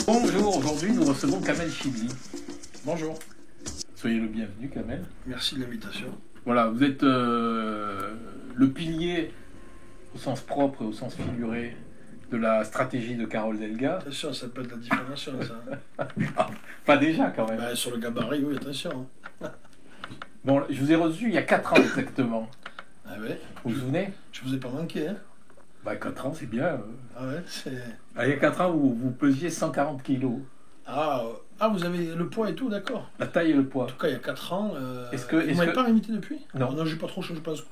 Bonjour, aujourd'hui nous recevons Kamel Chibli. Bonjour, Soyez le bienvenu Kamel. merci de l'invitation. Voilà, vous êtes le pilier au sens propre et au sens figuré de la stratégie de Carole Delga. Attention, ça peut être la diffamation, ça. Pas déjà quand même. Sur le gabarit, oui, attention. Bon, je vous ai reçu il y a 4 ans exactement. Ah ouais, Vous vous souvenez? je vous ai pas manqué, hein. 4 ans c'est bien. Ah ouais, c'est... Il y a 4 ans vous pesiez 140 kilos. Vous avez le poids et tout, d'accord. La taille et le En poids. tout cas, il y a 4 ans... Est-ce vous m'avez pas invité depuis? Non. Non, j'ai pas trop changé, je pense.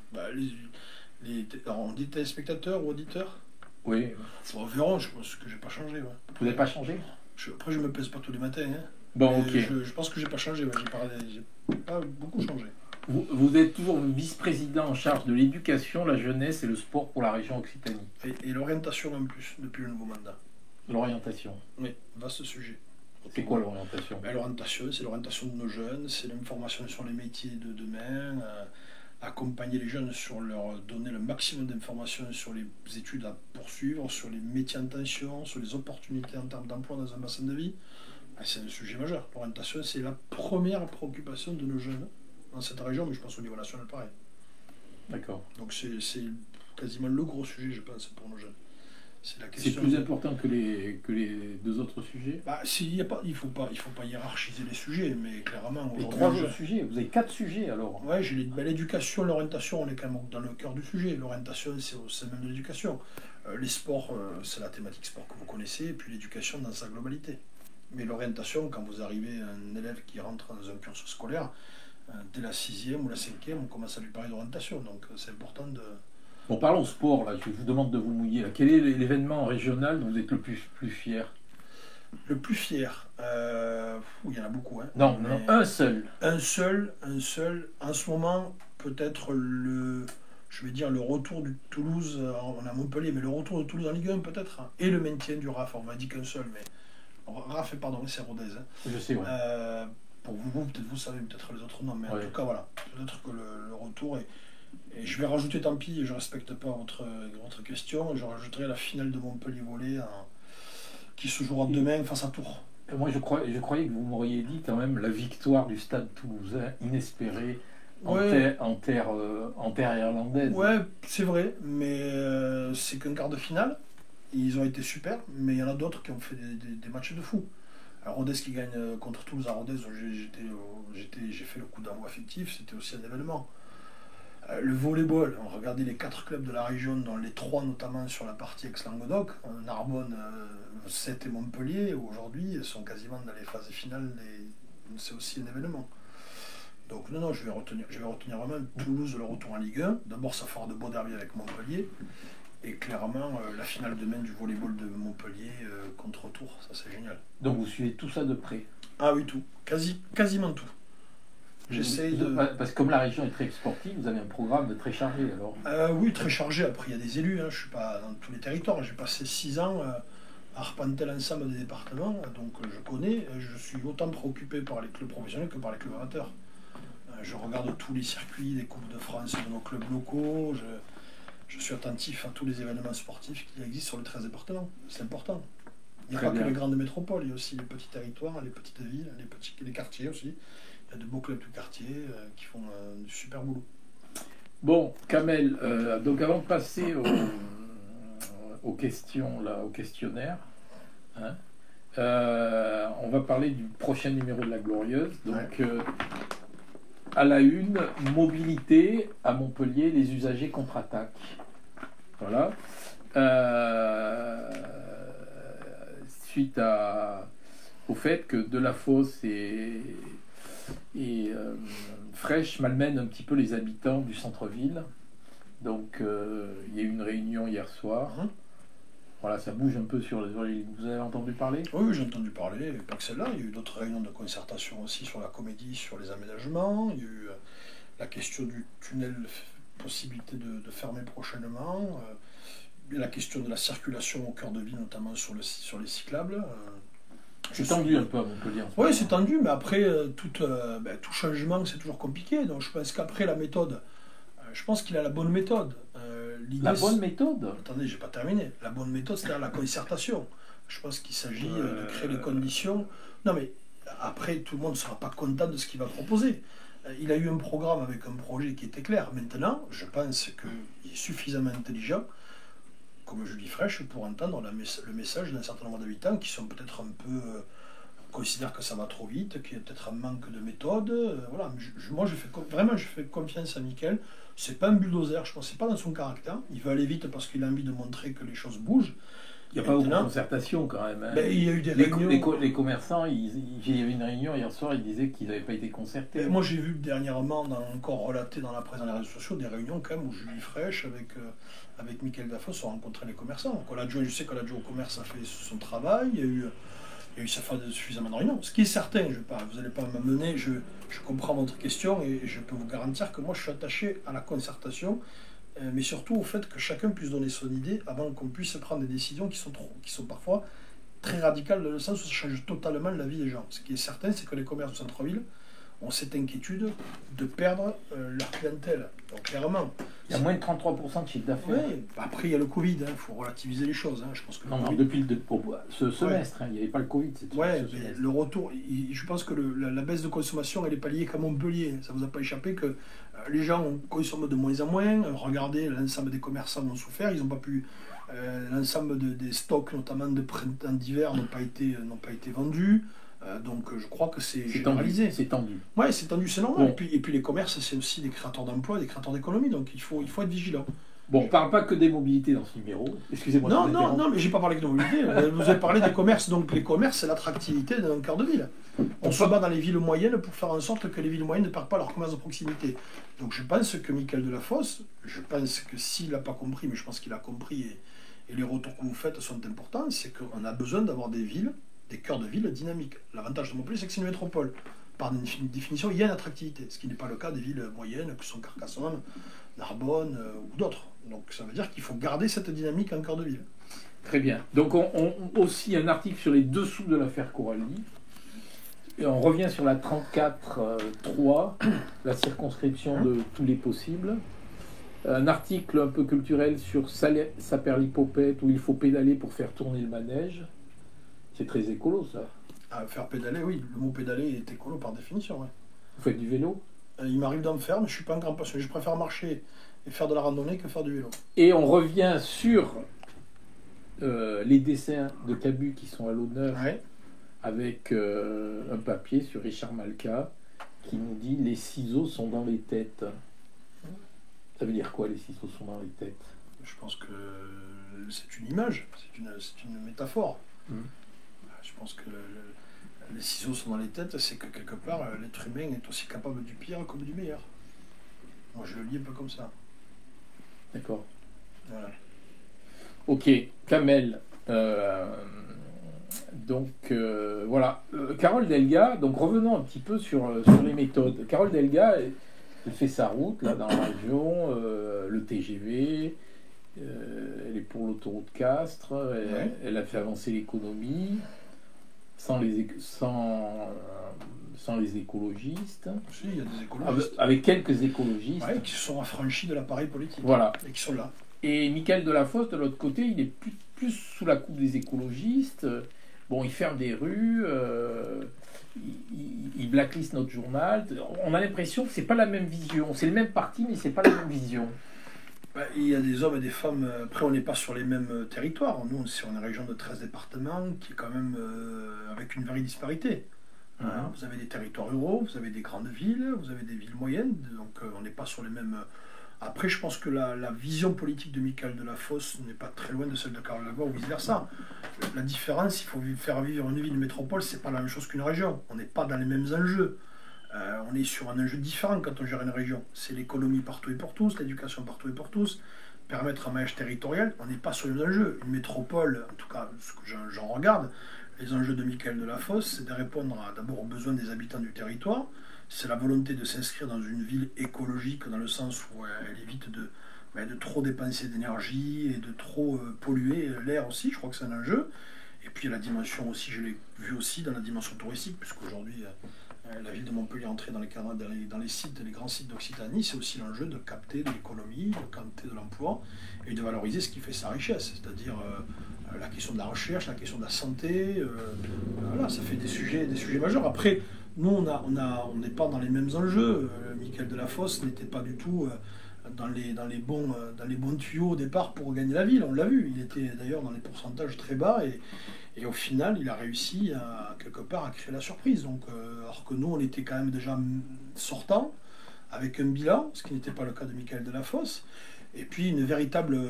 Alors, on dit téléspectateurs ou auditeurs? Oui. Bon, verront, je pense que j'ai pas changé, ouais. Vous n'avez pas changé? Après, je me pèse pas tous les matins, hein. Bon, Mais ok. je pense que j'ai pas changé, ouais. J'ai pas beaucoup changé. Vous êtes toujours vice-président en charge de l'éducation, la jeunesse et le sport pour la région Occitanie. Et l'orientation en plus, depuis le nouveau mandat. L'orientation. Oui, vaste sujet. C'est quoi l'orientation? L'orientation, c'est l'orientation de nos jeunes, c'est l'information sur les métiers de demain, accompagner les jeunes sur leur donner le maximum d'informations sur les études à poursuivre, sur les métiers en tension, sur les opportunités en termes d'emploi dans un bassin de vie. C'est un sujet majeur. L'orientation, c'est la première préoccupation de nos jeunes dans cette région, mais je pense au niveau national pareil. D'accord. Donc c'est quasiment le gros sujet, je pense, pour nos jeunes. C'est la question. C'est plus important que les deux autres sujets? Il faut pas hiérarchiser les sujets, mais clairement Et aujourd'hui. 3 autres sujets. Vous avez 4 sujets alors? Ouais, l'éducation, l'orientation, on est quand même dans le cœur du sujet. L'orientation, c'est au sein même de l'éducation. Les sports, c'est la thématique sport que vous connaissez, et puis l'éducation dans sa globalité. Mais l'orientation, quand vous arrivez à un élève qui rentre dans un cursus scolaire, dès la 6e ou la 5e, on commence à lui parler d'orientation. Donc c'est important de... Bon, parlons sport, là. Je vous demande de vous mouiller. Là. Quel est l'événement régional dont vous êtes le plus fier? Le plus fier, il y en a beaucoup. Hein, non, un seul. Un seul. En ce moment, peut-être le retour du Toulouse, on a Montpellier, mais le retour de Toulouse en Ligue 1 peut-être, hein, et le maintien du RAF. On m'a dit qu'un seul, mais RAF, pardon, c'est Rodez. Hein. Je sais, ouais. Pour vous, peut-être vous savez peut-être les autres noms, mais ouais. En tout cas, voilà. Peut-être que le retour est... Et je vais rajouter, tant pis, je ne respecte pas votre question, je rajouterai la finale de Montpellier volée qui se jouera demain face à Tours. Moi, je croyais que vous m'auriez dit quand même la victoire du Stade toulousain, inespérée, en terre irlandaise. Ouais, c'est vrai, mais c'est qu'un quart de finale. Ils ont été super, mais il y en a d'autres qui ont fait des matchs de fou. Alors, Rodez qui gagne contre Toulouse à Rodez, j'ai fait le coup d'envoi affectif, c'était aussi un événement. Le volleyball, on regardait les 4 clubs de la région, dont les 3 notamment sur la partie ex-Languedoc, Narbonne, 7 et Montpellier, aujourd'hui sont quasiment dans les phases finales, c'est aussi un événement. Donc non, je vais retenir vraiment Toulouse, le retour en Ligue 1. D'abord, ça fera de beaux derby avec Montpellier, et clairement la finale demain du volleyball de Montpellier contre Tours, ça c'est génial. Donc vous suivez tout ça de près? Ah oui, tout, quasiment tout. Parce que comme la région est très sportive, vous avez un programme très chargé alors? Oui, très chargé. Après, il y a des élus. Hein. Je ne suis pas dans tous les territoires. J'ai passé 6 ans à arpenter l'ensemble des départements. Donc, je connais. Je suis autant préoccupé par les clubs professionnels que par les clubs amateurs. Je regarde tous les circuits des Coupes de France de nos clubs locaux. Je suis attentif à tous les événements sportifs qui existent sur les 13 départements. C'est important. Il n'y a pas que les grandes métropoles. Il y a aussi les petits territoires, les petites villes, les quartiers aussi. Il y a de beaux clubs de quartier qui font du super boulot. Bon, Kamel, donc avant de passer aux questions, là, au questionnaire, hein, on va parler du prochain numéro de La Glorieuse. Donc, à la une, mobilité à Montpellier, les usagers contre-attaquent. Voilà. Suite au fait que Delafosse et Fraîche malmène un petit peu les habitants du centre-ville. Donc il y a eu une réunion hier soir. Voilà, ça bouge un peu sur les... Vous avez entendu parler? Oui, j'ai entendu parler, et pas que celle-là. Il y a eu d'autres réunions de concertation aussi sur la comédie, sur les aménagements. Il y a eu la question du tunnel, possibilité de fermer prochainement. La question de la circulation au cœur de ville, notamment sur les cyclables. C'est tendu un peu à Montpellier. Oui, c'est tendu, mais après, tout changement, c'est toujours compliqué. Donc je pense qu'après, la méthode, je pense qu'il a la bonne méthode. La bonne méthode? Attendez, j'ai pas terminé. La bonne méthode, c'est-à-dire la concertation. Je pense qu'il s'agit de créer les conditions. Non, mais après, tout le monde ne sera pas content de ce qu'il va proposer. Il a eu un programme avec un projet qui était clair. Maintenant, je pense qu'il est suffisamment intelligent, comme Julie Fraîche, pour entendre le message d'un certain nombre d'habitants qui sont peut-être un peu... considèrent que ça va trop vite, qu'il y a peut-être un manque de méthode. Voilà. Moi, je fais confiance à Mickaël. C'est pas un bulldozer, je pense, c'est pas dans son caractère. Il veut aller vite parce qu'il a envie de montrer que les choses bougent. Il n'y a pas beaucoup de concertation quand même. Hein. Ben, il y a eu des réunions. Les commerçants, il y avait une réunion hier soir, ils disaient qu'ils n'avaient pas été concertés. Ben, moi j'ai vu dernièrement, encore relaté dans la presse, dans les réseaux sociaux, des réunions quand même où Julie Fraîche avec Mickaël Dafos ont rencontré les commerçants. Je sais que l'adjoint au commerce a fait son travail, il y a eu suffisamment de réunions. Ce qui est certain, vous n'allez pas m'amener, je comprends votre question et je peux vous garantir que moi je suis attaché à la concertation. Mais surtout au fait que chacun puisse donner son idée avant qu'on puisse prendre des décisions qui sont parfois très radicales, dans le sens où ça change totalement la vie des gens. Ce qui est certain, c'est que les commerces du centre-ville ont cette inquiétude de perdre leur clientèle. Donc clairement... Il y a moins de 33% de chiffre d'affaires. Oui, après il y a le Covid, il faut relativiser les choses. Je pense que non, mais depuis ce semestre, il n'y avait pas le Covid. Le retour, je pense que la baisse de consommation, elle est pas liée qu'à Montpellier. Ça ne vous a pas échappé que les gens consomment de moins en moins. Regardez, l'ensemble des commerçants ont souffert, ils n'ont pas pu... l'ensemble des stocks, notamment de printemps-d'hiver, n'ont pas été vendus. Donc je crois que c'est généralisé. C'est tendu. Oui, c'est tendu, c'est normal. Bon. Et puis les commerces, c'est aussi des créateurs d'emplois, des créateurs d'économie, donc il faut être vigilant. Bon, on ne parle pas que des mobilités dans ce numéro. Excusez-moi. Non, mais j'ai pas parlé que de mobilité. Vous avez parlé des commerces, donc les commerces, c'est l'attractivité d'un cœur de ville. On se bat dans les villes moyennes pour faire en sorte que les villes moyennes ne perdent pas leur commerce de proximité. Donc je pense que Mickaël Delafosse, je pense que s'il n'a pas compris, mais je pense qu'il a compris, et les retours que vous faites sont importants, c'est qu'on a besoin d'avoir des villes, des cœurs de ville dynamiques. L'avantage de Montpellier, c'est que c'est une métropole. Par définition, il y a une attractivité, ce qui n'est pas le cas des villes moyennes, que sont Carcassonne, Narbonne ou d'autres. Donc ça veut dire qu'il faut garder cette dynamique en cœur de ville. Très bien. Donc on aussi un article sur les dessous de l'affaire Coralie. Et on revient sur la 34.3, la circonscription de tous les possibles. Un article un peu culturel sur Saperlipopette, où il faut pédaler pour faire tourner le manège. C'est très écolo, ça. Faire pédaler, oui. Le mot pédaler est écolo par définition. Ouais. Vous faites du vélo ? Il m'arrive d'en faire, mais je ne suis pas un grand passionné. Je préfère marcher et faire de la randonnée que faire du vélo. Et on revient sur les dessins de Cabu qui sont à l'honneur, avec un papier sur Richard Malka qui nous dit « Les ciseaux sont dans les têtes ». Ça veut dire quoi, les ciseaux sont dans les têtes ? Je pense que c'est une image, c'est une métaphore. Je pense que les ciseaux sont dans les têtes, c'est que quelque part, l'être humain est aussi capable du pire comme du meilleur. Moi, je le lis un peu comme ça. D'accord. Voilà. Ok, Kamel. Voilà. Carole Delga, donc revenons un petit peu sur les méthodes. Carole Delga, elle fait sa route là dans la région, le TGV, elle est pour l'autoroute Castres, elle a fait avancer l'économie sans les écologistes. Si, il y a des écologistes. Avec quelques écologistes. Qui se sont affranchis de l'appareil politique. Voilà. Et qui sont là. Et Mickaël Delafosse, de l'autre côté, il est plus sous la coupe des écologistes. Bon, il ferme des rues, il blacklist notre journal. On a l'impression que c'est pas la même vision. C'est le même parti, mais c'est pas la même vision. Il y a des hommes et des femmes. Après, on n'est pas sur les mêmes territoires. Nous, on est sur une région de 13 départements qui est quand même avec une vraie disparité. Vous avez des territoires ruraux, vous avez des grandes villes, vous avez des villes moyennes. Donc, on n'est pas sur les mêmes... Après, je pense que la vision politique de Mickaël Delafosse n'est pas très loin de celle de Carole Delga ou vice-versa. La différence, il faut faire vivre une ville métropole, c'est pas la même chose qu'une région. On n'est pas dans les mêmes enjeux. On est sur un enjeu différent quand on gère une région. C'est l'économie partout et pour tous, l'éducation partout et pour tous, permettre un maillage territorial. On n'est pas sur les mêmes enjeux. Une métropole, en tout cas, ce que j'en regarde, les enjeux de Mickaël Delafosse, c'est de répondre d'abord aux besoins des habitants du territoire. C'est la volonté de s'inscrire dans une ville écologique, dans le sens où elle évite de trop dépenser d'énergie et de trop polluer l'air aussi. Je crois que c'est un enjeu. Et puis la dimension aussi, je l'ai vu aussi dans la dimension touristique, puisqu'aujourd'hui, la ville de Montpellier est entrée dans les sites, les grands sites d'Occitanie. C'est aussi l'enjeu de capter de l'économie, de capter de l'emploi et de valoriser ce qui fait sa richesse, c'est-à-dire la question de la recherche, la question de la santé, voilà, ça fait des sujets majeurs. Après, nous, on n'est pas dans les mêmes enjeux. Michael Delafosse n'était pas du tout dans les bons tuyaux au départ pour gagner la ville, on l'a vu. Il était d'ailleurs dans les pourcentages très bas et au final, il a réussi quelque part à créer la surprise. Donc, alors que nous, on était quand même déjà sortants avec un bilan, ce qui n'était pas le cas de Michael Delafosse, et puis une véritable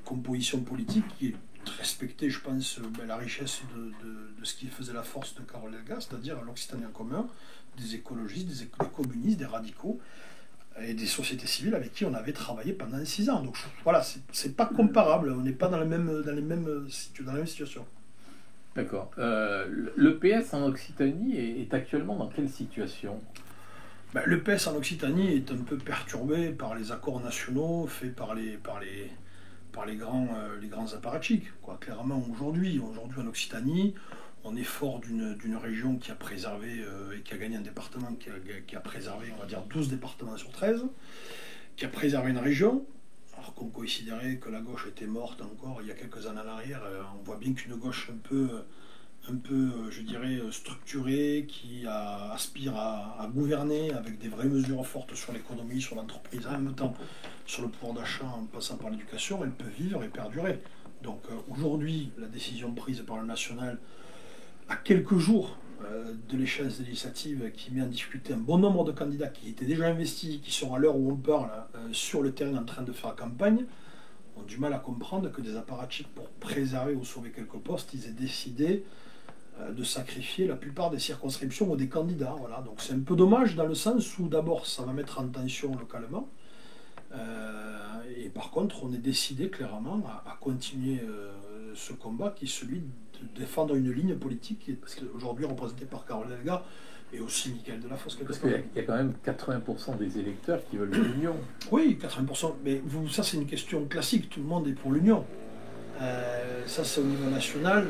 composition politique qui est respectait, je pense, la richesse de ce qui faisait la force de Carole Delga, c'est-à-dire l'Occitanie en commun, des écologistes, des communistes, des radicaux et des sociétés civiles avec qui on avait travaillé pendant 6 ans. Donc voilà, c'est pas comparable, on n'est pas dans la même situation. D'accord. Le PS en Occitanie est actuellement dans quelle situation? Le PS en Occitanie est un peu perturbé par les accords nationaux faits par les grands apparatchiks. Clairement, aujourd'hui en Occitanie, on est fort d'une région qui a préservé et qui a gagné un département, qui a préservé, on va dire, 12 départements sur 13, qui a préservé une région, alors qu'on considérait que la gauche était morte encore il y a quelques années en arrière. On voit bien qu'une gauche un peu, je dirais, structurée, qui aspire à gouverner avec des vraies mesures fortes sur l'économie, sur l'entreprise, en même temps sur le pouvoir d'achat en passant par l'éducation, elle peut vivre et perdurer. Donc aujourd'hui, la décision prise par le national, à quelques jours de l'échéance législative qui met en difficulté un bon nombre de candidats qui étaient déjà investis, qui sont à l'heure où on parle sur le terrain en train de faire campagne, ont du mal à comprendre que des apparatchiks, pour préserver ou sauver quelques postes, ils aient décidé de sacrifier la plupart des circonscriptions ou des candidats. Voilà. Donc c'est un peu dommage dans le sens où d'abord ça va mettre en tension localement, et par contre on est décidé clairement à continuer ce combat qui est celui de défendre une ligne politique qui est aujourd'hui représentée par Carole Delga et aussi Michael Delafosse. Parce qu'il y a quand même 80% des électeurs qui veulent l'union. Oui, 80%. Mais ça, c'est une question classique. Tout le monde est pour l'union. Ça, c'est au niveau national.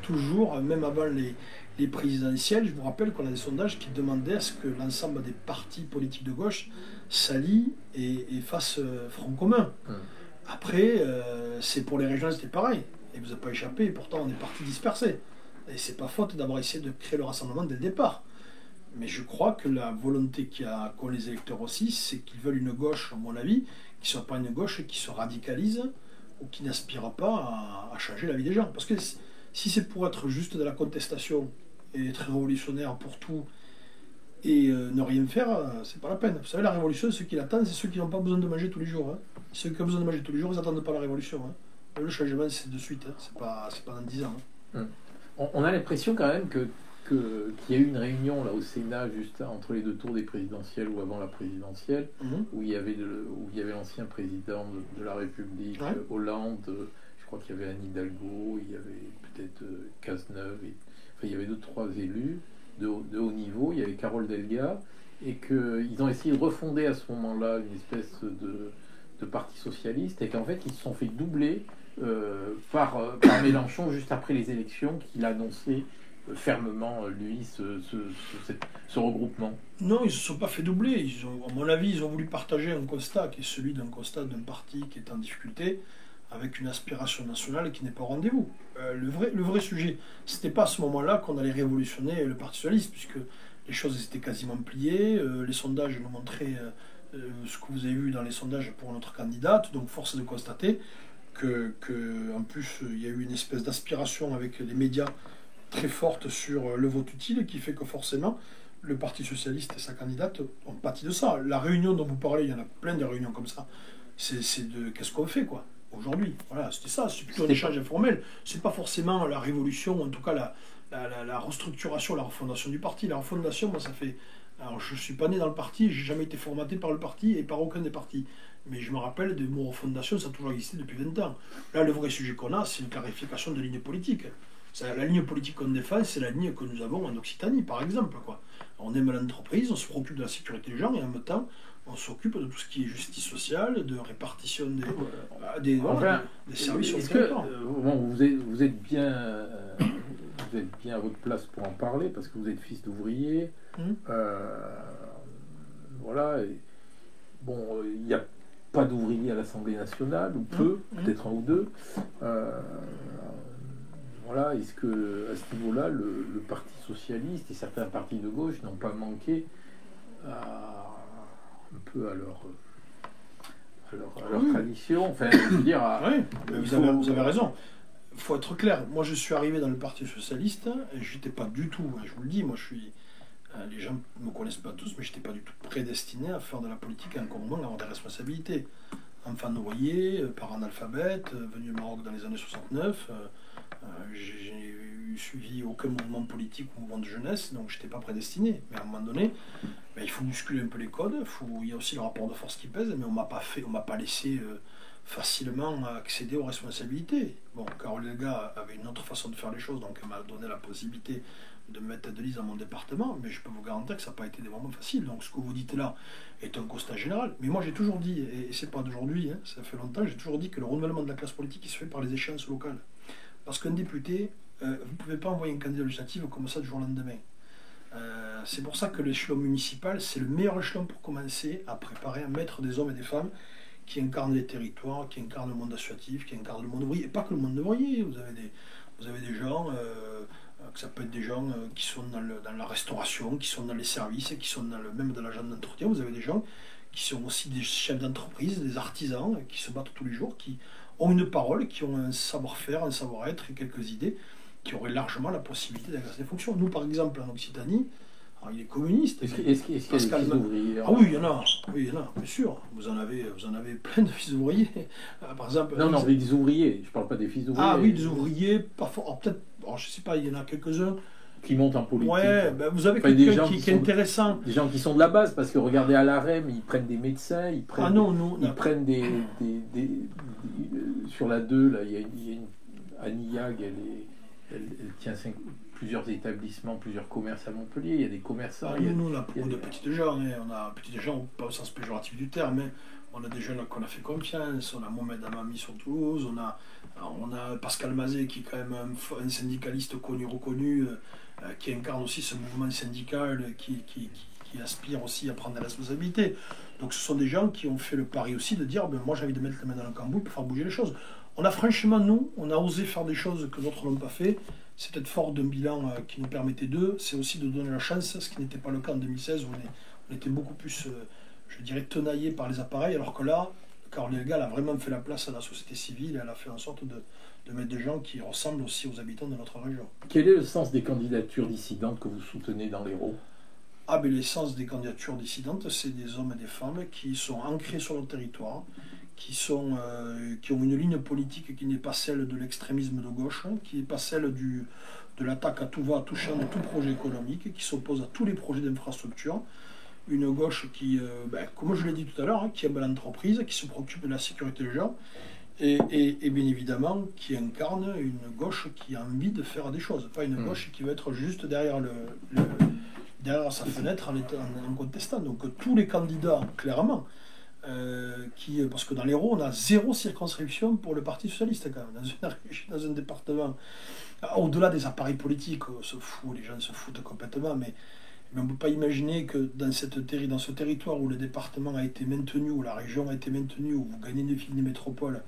Toujours, même avant les présidentielles, je vous rappelle qu'on a des sondages qui demandaient à ce que l'ensemble des partis politiques de gauche s'allient et fassent front commun. Après, c'est pour les régionales, c'était pareil. Et vous n'avez pas échappé, et pourtant on est partis dispersés. Et c'est pas faute d'avoir essayé de créer le rassemblement dès le départ. Mais je crois que la volonté qu'ont les électeurs aussi, c'est qu'ils veulent une gauche, à mon avis, qui ne soit pas une gauche qui se radicalise ou qui n'aspire pas à changer la vie des gens. Parce que si c'est pour être juste de la contestation et être révolutionnaire pour tout et ne rien faire, c'est pas la peine. Vous savez, la révolution, ceux qui l'attendent, c'est ceux qui n'ont pas besoin de manger tous les jours. Hein. Ceux qui ont besoin de manger tous les jours, ils n'attendent pas la révolution. Hein. Le changement, c'est de suite. Hein. C'est pas dans 10 ans. Hein. On a l'impression quand même qu'il y a eu une réunion là au Sénat juste entre les deux tours des présidentielles ou avant la présidentielle, où il y avait l'ancien président de la République, Hollande, je crois qu'il y avait Anne Hidalgo, il y avait peut-être Cazeneuve, il y avait 2-3 élus de haut niveau, il y avait Carole Delga, et qu'ils ont essayé de refonder à ce moment-là une espèce de parti socialiste, et qu'en fait ils se sont fait doubler par Mélenchon juste après les élections, qu'il a annoncé fermement, lui, ce regroupement. Non, ils ne se sont pas fait doubler. À mon avis, ils ont voulu partager un constat qui est celui d'un parti qui est en difficulté, avec une aspiration nationale qui n'est pas au rendez-vous. Le vrai sujet, c'était pas à ce moment-là qu'on allait révolutionner le Parti socialiste, puisque les choses étaient quasiment pliées, les sondages nous montraient ce que vous avez vu dans les sondages pour notre candidate, donc force est de constater que en plus il y a eu une espèce d'aspiration avec les médias très forte sur le vote utile, qui fait que forcément le Parti socialiste et sa candidate ont pâti de ça. La réunion dont vous parlez, il y en a plein de réunions comme ça. C'est de qu'est-ce qu'on fait quoi aujourd'hui. Voilà, c'était ça, c'est plutôt un échange informel. C'est pas forcément la révolution, en tout cas la restructuration, la refondation du parti. La refondation, moi ça fait. Alors je suis pas né dans le parti, j'ai jamais été formaté par le parti et par aucun des partis. Mais je me rappelle des mots refondation, ça a toujours existé depuis 20 ans. Là, le vrai sujet qu'on a, c'est une clarification de ligne politique. La ligne politique qu'on défend, c'est la ligne que nous avons en Occitanie, par exemple. On aime l'entreprise, on se préoccupe de la sécurité des gens, et en même temps, on s'occupe de tout ce qui est justice sociale, de répartition des services sur le territoire. Vous êtes bien à votre place pour en parler, parce que vous êtes fils d'ouvrier. Voilà. Il y a pas d'ouvriers à l'Assemblée nationale, ou peu, peut-être un ou deux. Voilà, est-ce que à ce niveau-là, le Parti socialiste et certains partis de gauche n'ont pas manqué un peu à leur tradition, enfin, je veux dire... Oui, vous avez raison. Il faut être clair. Moi, je suis arrivé dans le Parti socialiste, et je n'étais pas du tout, je vous le dis, moi je suis... Les gens ne me connaissent pas tous, mais je n'étais pas du tout prédestiné à faire de la politique, et encore moins à avoir des responsabilités. Enfant noyé, parent analphabète, venu au Maroc dans les années 69, j'ai suivi aucun mouvement politique ou mouvement de jeunesse, donc je n'étais pas prédestiné. Mais à un moment donné, il faut bousculer un peu les codes, il y a aussi le rapport de force qui pèse, mais on ne m'a pas laissé facilement accéder aux responsabilités. Bon, Carole Delga avait une autre façon de faire les choses, donc elle m'a donné la possibilité de me mettre tête de liste dans mon département, mais je peux vous garantir que ça n'a pas été des moments faciles. Donc ce que vous dites là est un constat général. Mais moi j'ai toujours dit, et c'est pas d'aujourd'hui, ça fait longtemps, j'ai toujours dit que le renouvellement de la classe politique il se fait par les échéances locales. Parce qu'un député, vous ne pouvez pas envoyer un candidat législatif comme ça du jour au lendemain. C'est pour ça que l'échelon municipal, c'est le meilleur échelon pour commencer à préparer, à mettre des hommes et des femmes qui incarnent les territoires, qui incarnent le monde associatif, qui incarnent le monde ouvrier. Et pas que le monde ouvrier, vous avez des gens... que ça peut être des gens qui sont dans la restauration, qui sont dans les services, qui sont même dans l'agent d'entretien. Vous avez des gens qui sont aussi des chefs d'entreprise, des artisans, qui se battent tous les jours, qui ont une parole, qui ont un savoir-faire, un savoir-être et quelques idées, qui auraient largement la possibilité d'exercer des fonctions. Nous, par exemple, en Occitanie, alors, il est communiste. Est-ce qu'il y a des fils ouvriers? Ah oui, il y en a, bien sûr. Vous en avez plein de fils ouvriers. Par exemple, non, des ouvriers. Je ne parle pas des fils ouvriers. Ah oui, des ouvriers, parfois. Alors, je ne sais pas, il y en a quelques-uns. Qui montent en politique. Ouais, vous avez quelqu'un qui est intéressant. Des gens qui sont de la base, parce que regardez à l'AREM, ils prennent des médecins, ils prennent, ils prennent des sur la 2, là, il y a une Annie Yag, elle tient plusieurs établissements, plusieurs commerces à Montpellier, il y a des commerçants. Nous, on a beaucoup de petites gens, on a petites gens, pas au sens péjoratif du terme, mais on a des jeunes qu'on a fait confiance, on a Mohamed Amami sur Toulouse, on a Pascal Mazet qui est quand même un syndicaliste connu, reconnu, qui incarne aussi ce mouvement syndical qui aspire aussi à prendre des responsabilités. Donc ce sont des gens qui ont fait le pari aussi de dire moi j'ai envie de mettre la main dans le cambouis pour faire bouger les choses. On a franchement, on a osé faire des choses que d'autres n'ont pas fait. C'est peut-être fort d'un bilan qui nous permettait c'est aussi de donner la chance, ce qui n'était pas le cas en 2016 où on était beaucoup plus, je dirais, tenaillé par les appareils, alors que là, Carole Delga a vraiment fait la place à la société civile, elle a fait en sorte de mettre des gens qui ressemblent aussi aux habitants de notre région. Quel est le sens des candidatures dissidentes que vous soutenez dans l'Hérault? L'essence des candidatures dissidentes, c'est des hommes et des femmes qui sont ancrés sur le territoire, qui ont une ligne politique qui n'est pas celle de l'extrémisme de gauche, qui n'est pas celle de l'attaque à tout va, touchant à tout projet économique, qui s'oppose à tous les projets d'infrastructure. Une gauche qui, comme je l'ai dit tout à l'heure, qui aime l'entreprise, qui se préoccupe de la sécurité des gens, et bien évidemment qui incarne une gauche qui a envie de faire des choses, pas une gauche qui va être juste derrière derrière sa fenêtre en contestant. Donc tous les candidats, clairement, parce que dans l'Hérault, on a 0 circonscription pour le Parti socialiste quand même, dans un département. Au-delà des appareils politiques, les gens se foutent complètement, mais on ne peut pas imaginer que dans ce territoire où le département a été maintenu, où la région a été maintenue, où vous gagnez une ville de métropole,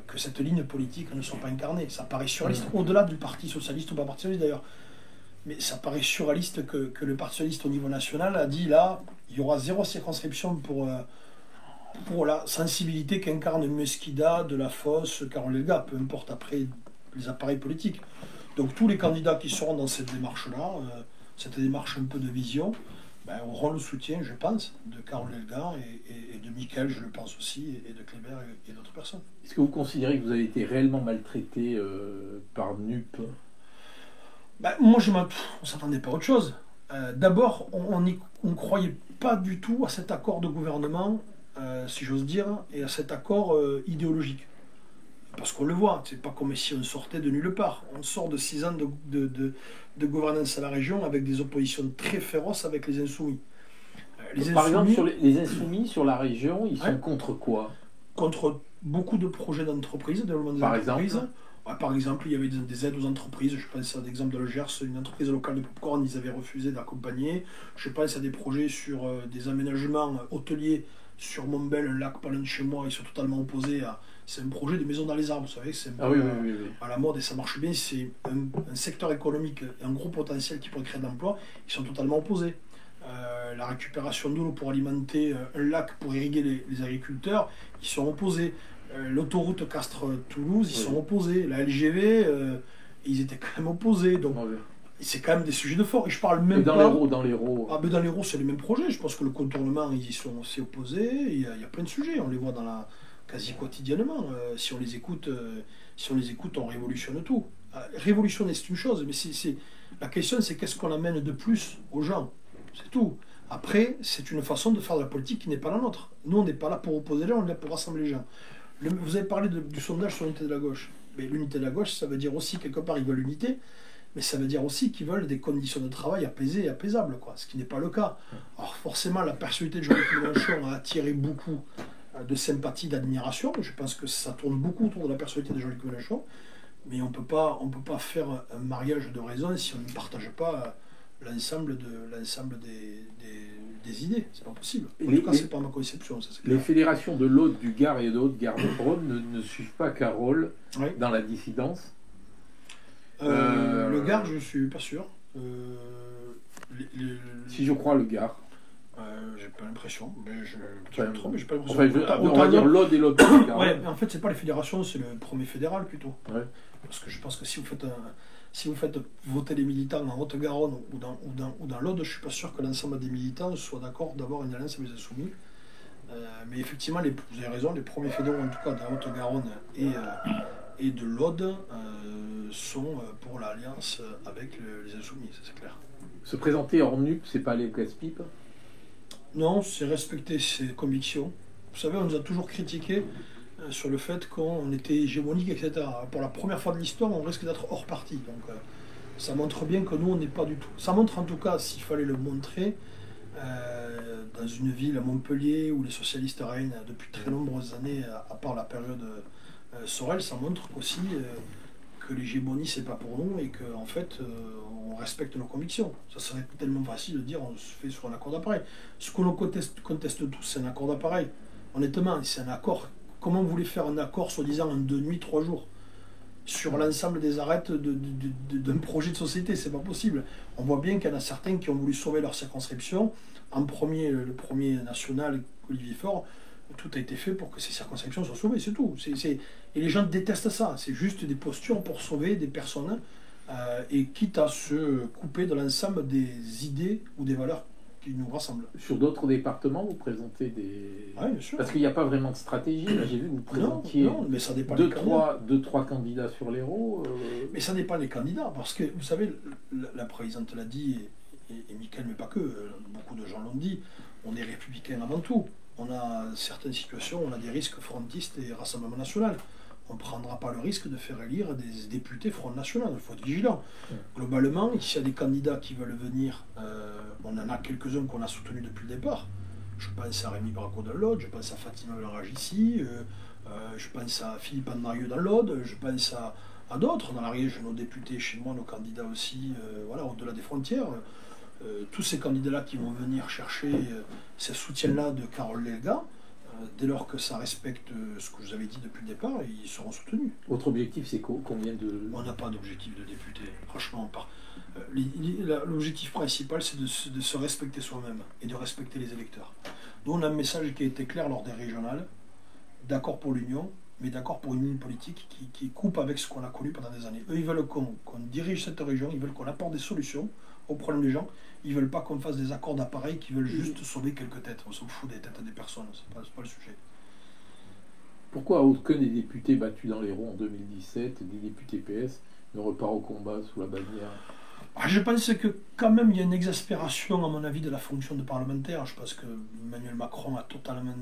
que cette ligne politique ne soit pas incarnée. Ça paraît surréaliste, au-delà du Parti socialiste ou pas Parti socialiste d'ailleurs. Mais ça paraît surréaliste que le Parti socialiste au niveau national a dit là, il y aura 0 circonscription pour la sensibilité qu'incarne Mesquida, Delafosse, Carole Delga, peu importe après les appareils politiques. Donc tous les candidats qui seront dans cette démarche-là, cette démarche un peu de vision, auront le soutien, je pense, de Carole Delga et de Michael, je le pense aussi, et de Kléber et d'autres personnes. Est-ce que vous considérez que vous avez été réellement maltraité par NUP? Moi, on ne s'attendait pas à autre chose. D'abord, on ne croyait pas du tout à cet accord de gouvernement, si j'ose dire, et à cet accord idéologique. Parce qu'on le voit, c'est pas comme si on sortait de nulle part. On sort de 6 ans de gouvernance à la région avec des oppositions très féroces avec les insoumis. Par exemple, sur les insoumis sur la région, ils sont contre quoi? Contre beaucoup de projets d'entreprise, développement des entreprises. Par exemple, il y avait des aides aux entreprises. Je pense à l'exemple de le Gers, une entreprise locale de popcorn, ils avaient refusé d'accompagner. Je pense à des projets sur des aménagements hôteliers sur Montbel, un lac pas loin de chez moi, ils sont totalement opposés à. C'est un projet de maison dans les arbres, vous savez, c'est un peu oui. à la mode et ça marche bien. C'est un secteur économique et un gros potentiel qui pourrait créer de l'emploi. Ils sont totalement opposés. La récupération d'eau pour alimenter un lac pour irriguer les agriculteurs, ils sont opposés. L'autoroute Castres-Toulouse, ils sont opposés. La LGV, ils étaient quand même opposés. Donc, c'est quand même des sujets de fond. Et je parle même dans pas. Dans l'Hérault. Ah, mais dans l'Hérault, c'est les mêmes projets. Je pense que le contournement, ils y sont aussi opposés. Il y a plein de sujets. On les voit quasi quotidiennement. Si on les écoute, on révolutionne tout. Révolutionner, c'est une chose, mais la question, c'est qu'est-ce qu'on amène de plus aux gens. C'est tout. Après, c'est une façon de faire de la politique qui n'est pas la nôtre. Nous, on n'est pas là pour opposer les gens, on est là pour rassembler les gens. Vous avez parlé du sondage sur l'unité de la gauche. Mais l'unité de la gauche, ça veut dire aussi, quelque part, ils veulent l'unité, mais ça veut dire aussi qu'ils veulent des conditions de travail apaisées et apaisables, quoi, ce qui n'est pas le cas. Alors forcément, la personnalité de Jean-Luc Mélenchon a attiré beaucoup de sympathie, d'admiration. Je pense que ça tourne beaucoup autour de la personnalité de Jean-Luc Mélenchon, mais on peut pas faire un mariage de raison si on ne partage pas l'ensemble des idées. C'est pas possible. En tout cas, c'est pas ma conception. Ça, les fédérations de l'Aude, du Gard et de Haute-Garonne ne suivent pas Carole dans la dissidence. Le Gard, je suis pas sûr. Si je crois le Gard. J'ai pas l'impression, mais je me trompe, mais j'ai pas l'impression. Enfin, on va dire l'Aude et l'Aude. Ouais, mais en fait, c'est pas les fédérations, c'est le premier fédéral plutôt. Ouais. Parce que je pense que si vous faites voter les militants en Haute-Garonne ou dans l'Aude, je suis pas sûr que l'ensemble des militants soient d'accord d'avoir une alliance avec les Insoumis. Mais effectivement, vous avez raison, les premiers fédéraux, en tout cas de la Haute-Garonne et de l'Aude, sont pour l'alliance avec les Insoumis, ça c'est clair. Se présenter hors nupe, c'est pas aller au casse-pipe? Non, c'est respecter ses convictions. Vous savez, on nous a toujours critiqué sur le fait qu'on était hégémonique, etc. Pour la première fois de l'histoire, on risque d'être hors parti. Donc ça montre bien que nous, on n'est pas du tout. Ça montre en tout cas, s'il fallait le montrer, dans une ville à Montpellier où les socialistes règnent depuis très nombreuses années, à part la période Sorel, ça montre aussi que l'hégémonie, c'est pas pour nous et qu'en fait, on respecte nos convictions. Ça serait tellement facile de dire on se fait sur un accord d'appareil. Ce que l'on conteste tous, c'est un accord d'appareil. Honnêtement, c'est un accord. Comment vous voulez faire un accord, soi-disant, en 2 nuits, 3 jours sur l'ensemble des arêtes d'un projet de société? C'est pas possible. On voit bien qu'il y en a certains qui ont voulu sauver leur circonscription. En premier, le premier national, Olivier Faure, tout a été fait pour que ces circonscriptions soient sauvées, c'est tout. Et les gens détestent ça. C'est juste des postures pour sauver des personnes et quitte à se couper de l'ensemble des idées ou des valeurs qui nous rassemblent. Sur d'autres départements, vous présentez des... Oui, bien sûr. Parce qu'il n'y a pas vraiment de stratégie. Là, j'ai vu que vous présentiez non, mais ça dépend deux, trois candidats sur l'Hérault. Mais ça dépend des candidats, parce que, vous savez, la présidente l'a dit, et Mickaël, mais pas que, beaucoup de gens l'ont dit, on est républicain avant tout. On a certaines situations, on a des risques frontistes et Rassemblement national. On ne prendra pas le risque de faire élire des députés Front National, il faut être vigilant. Globalement, s'il y a des candidats qui veulent venir, on en a quelques-uns qu'on a soutenus depuis le départ. Je pense à Rémi Braco dans l'Aude, je pense à Fatima Belarage ici, je pense à Philippe Andrieux dans l'Aude, je pense à d'autres dans l'Ariège, nos députés chez moi, nos candidats aussi, voilà, au-delà des frontières. Tous ces candidats-là qui vont venir chercher ce soutien-là de Carole Delga, dès lors que ça respecte ce que je vous avais dit depuis le départ, ils seront soutenus. Votre objectif, c'est combien de... On n'a pas d'objectif de député, franchement. L'objectif principal, c'est de se respecter soi-même et de respecter les électeurs. Nous, on a un message qui a été clair lors des régionales, d'accord pour l'union, mais d'accord pour une ligne politique qui coupe avec ce qu'on a connu pendant des années. Eux, ils veulent qu'on dirige cette région, ils veulent qu'on apporte des solutions aux problèmes des gens. Ils veulent pas qu'on fasse des accords d'appareil qui veulent juste sauver quelques têtes. On s'en fout des têtes des personnes, c'est pas le sujet. Pourquoi aucun des députés battus dans l'Hérault en 2017, des députés PS, ne repart au combat sous la bannière? Je pense que quand même il y a une exaspération à mon avis de la fonction de parlementaire. Je pense que Emmanuel Macron a totalement,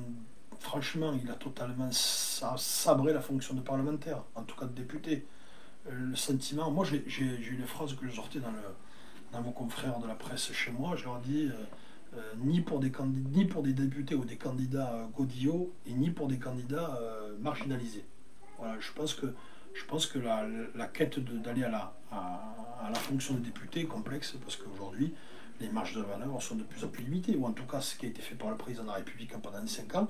franchement, il a totalement sabré la fonction de parlementaire, en tout cas de député. Le sentiment, moi j'ai eu une phrase que je sortais dans vos confrères de la presse chez moi, je leur dis ni pour des députés ou des candidats godillots et ni pour des candidats marginalisés. Voilà, je pense que la quête d'aller à la fonction de député est complexe parce qu'aujourd'hui les marges de manœuvre sont de plus en plus limitées, ou en tout cas ce qui a été fait par le président de la République pendant 5 ans,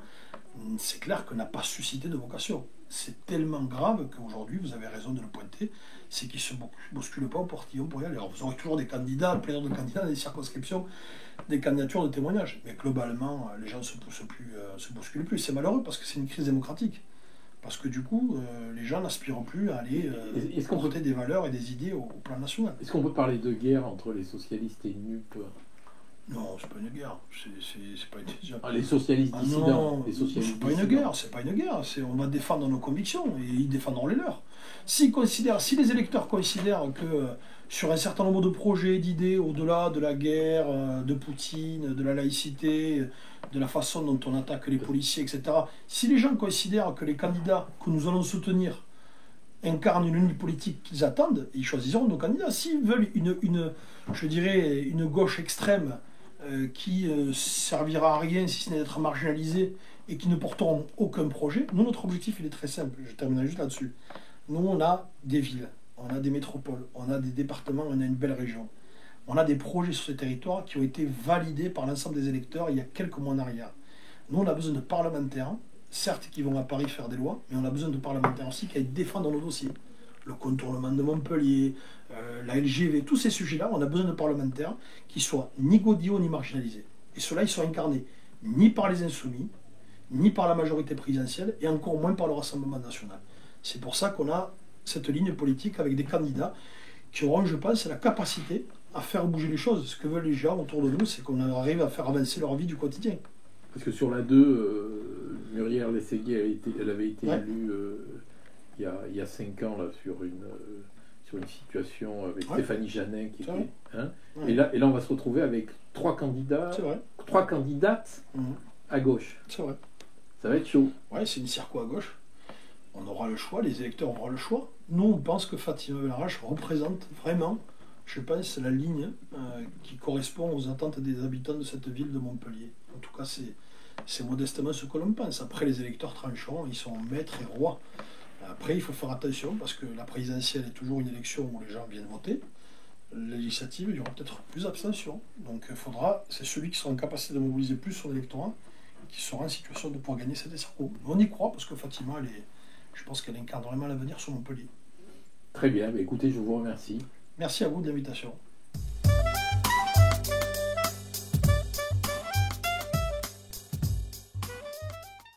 c'est clair que n'a pas suscité de vocation. C'est tellement grave qu'aujourd'hui, vous avez raison de le pointer, c'est qu'ils ne se bousculent pas au portillon pour y aller. Alors vous aurez toujours des candidats, plein de candidats dans des circonscriptions, des candidatures de témoignages, mais globalement, les gens ne se bousculent plus. C'est malheureux parce que c'est une crise démocratique. Parce que du coup, les gens n'aspirent plus à aller porter des valeurs et des idées au plan national. Est-ce qu'on peut parler de guerre entre les socialistes et NUP? Non, c'est pas une guerre. C'est pas une... Les socialistes dissidents. Non, les socialistes c'est pas une guerre. C'est pas une guerre. On va défendre nos convictions et ils défendront les leurs. Si les électeurs considèrent que sur un certain nombre de projets, d'idées, au-delà de la guerre, de Poutine, de la laïcité, de la façon dont on attaque les policiers, etc., si les gens considèrent que les candidats que nous allons soutenir incarnent une ligne politique qu'ils attendent, ils choisiront nos candidats. S'ils veulent une gauche extrême qui servira à rien si ce n'est d'être marginalisée et qui ne porteront aucun projet, nous, notre objectif, il est très simple. Je terminerai juste là-dessus. Nous, on a des villes, on a des métropoles, on a des départements, on a une belle région. On a des projets sur ces territoires qui ont été validés par l'ensemble des électeurs il y a quelques mois en arrière. Nous, on a besoin de parlementaires, certes qui vont à Paris faire des lois, mais on a besoin de parlementaires aussi qui aillent défendre nos dossiers. Le contournement de Montpellier, la LGV, tous ces sujets-là, on a besoin de parlementaires qui soient ni godillots ni marginalisés. Et ceux-là, ils sont incarnés ni par les insoumis, ni par la majorité présidentielle, et encore moins par le Rassemblement national. C'est pour ça qu'on a cette ligne politique avec des candidats qui auront, je pense, la capacité à faire bouger les choses. Ce que veulent les gens autour de nous, c'est qu'on arrive à faire avancer leur vie du quotidien. Parce que sur la 2, Muriel Lességuier, elle avait été élue il y a 5 ans là, sur une situation avec Stéphanie Janin qui était. Et là, on va se retrouver avec 3 candidats, 3 candidates à gauche. C'est vrai. Ça va être chaud. Ouais, c'est une circo à gauche. On aura le choix, les électeurs auront le choix. Nous, on pense que Fatima Belrach représente vraiment, je pense, la ligne qui correspond aux attentes des habitants de cette ville de Montpellier. En tout cas, c'est modestement ce que l'on pense. Après, les électeurs trancheront, ils sont maîtres et rois. Après, il faut faire attention parce que la présidentielle est toujours une élection où les gens viennent voter. Législative, il y aura peut-être plus d'abstention. Donc, c'est celui qui sera en capacité de mobiliser plus son électorat qui sera en situation de pouvoir gagner cette circo. On y croit parce que Fatima, je pense qu'elle incarne vraiment l'avenir sur Montpellier. Très bien, écoutez, je vous remercie. Merci à vous de l'invitation.